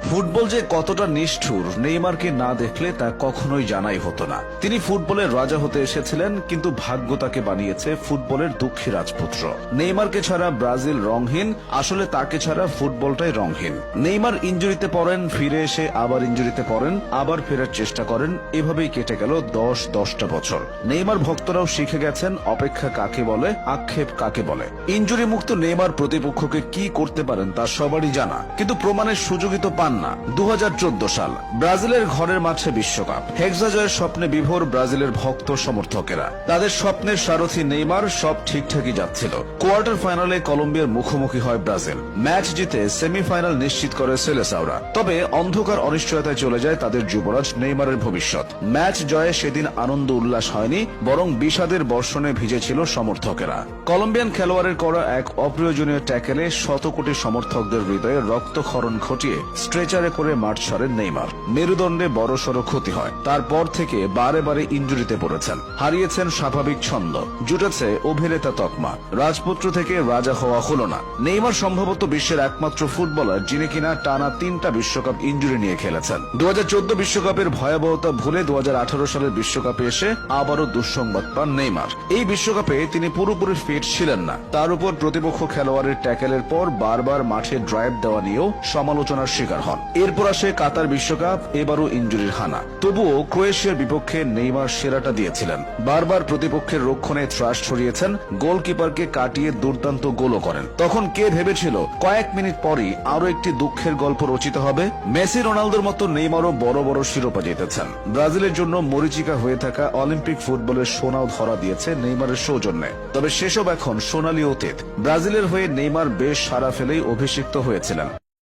Football যে কতটা নিষ্ঠুর নেইমারকে না দেখলে তা কখনোই জানাই হতো না। তিনি ফুটবলের রাজা হতে এসেছিলেন, কিন্তু ভাগ্য তাকে বানিয়েছে ফুটবলের দুঃখী রাজপুত্র। নেইমারকে ছাড়া ব্রাজিল রংহীন, আসলে তাকে ছাড়া ফুটবলটাই রংহীন। নেইমার ইনজুরিতে পড়েন, ফিরে এসে আবার ইনজুরিতে পড়েন, আবার ফেরার চেষ্টা করেন, এভাবেই কেটে গেল 10-10টা বছর। নেইমার ভক্তরাও শিখে গেছেন অপেক্ষা কাকে বলে, আক্ষেপ কাকে বলে। ইনজুরি মুক্ত নেইমার প্রতিপক্ষকে কি করতে পারেন তা সবারই জানা, কিন্তু প্রমাণের সুযোগই তো পান না। 2014 সাল ব্রাজিলের ঘরের মাঠে বিশ্বকাপ, হেক্সা জয়ের স্বপ্নে বিভোর ব্রাজিলের ভক্ত সমর্থকেরা। তাদের স্বপ্নের সারথি নেইমার, সব ঠিকঠাকই যাচ্ছিল। কোয়ার্টার ফাইনালে কলম্বিয়ার মুখোমুখি হয় ব্রাজিল। ম্যাচ জিতে সেমিফাইনাল নিশ্চিত করে সেলেসাওরা। তবে অন্ধকার অনিশ্চয়তায় চলে যায় তাদের যুবরাজ নেইমারের ভবিষ্যৎ। ম্যাচ জয়ে সেদিন আনন্দ উল্লাস হয়নি, বরং বিষাদের বর্ষণে ভিজেছিল সমর্থকেরা। কলম্বিয়ান খেলোয়াড়ের করা এক অপ্রয়োজনীয় ট্যাকেলে শত কোটি সমর্থকদের হৃদয়ে রক্তক্ষরণ ঘটিয়ে স্ট্রেচারে করে মাঠ ছাড়েন নেইমার। মেরুদণ্ডে বড়সড় ক্ষতি হয়। তারপর থেকে বারে বারে ইনজুরিতে পড়েছেন, হারিয়েছেন স্বাভাবিক ছন্দ, জুটেছে অভিনেতা তকমা। রাজপুত্র থেকে রাজা হওয়া হলো না। নেইমার সম্ভবত বিশ্বের একমাত্র ফুটবলার যিনি কিনা টানা 3টা বিশ্বকাপ ইনজুরি নিয়ে খেলেছেন। 2014 বিশ্বকাপের ভয়াবহতা ভুলে 2018 সালের বিশ্বকাপে এসে আবারও দুঃসংবাদ পান নেইমার। এই বিশ্বকাপে তিনি পুরোপুরি ফিট ছিলেন না। তার উপর প্রতিপক্ষ খেলোয়াড়ের ট্যাকেলের পর বারবার মাঠে ড্রাইভ দেওয়া নিয়েও সমালোচনার শিকার হন। এরপর আসে কাতার বিশ্বকাপ, এবারও ইনজুরির হানা। তবুও ক্রোয়েশিয়ার বিপক্ষে নেইমার সেরাটা দিয়েছিলেন। বারবার প্রতিপক্ষের রক্ষণে ত্রাস ছড়িয়েছেন, গোলকিপারকে কাটিয়ে দুর্দান্ত গোলও করেন। তখন কে ভেবেছিল কয়েক মিনিট পরই আরো একটি দুঃখের গল্প রচিত হবে? মেসি রোনালদোর মতো নেইমারও বড় বড় শিরোপা জিতেছেন। ব্রাজিলের জন্য মরীচিকা হয়ে থাকা অলিম্পিক ফুটবলের সোনাও ধরা দিয়েছে নেইমারের সৌজন্যে। তবে সেসব এখন সোনালী অতীত। ব্রাজিলের হয়ে নেইমার বেশ সাড়া ফেলেই অভিষিক্ত হয়েছিলেন।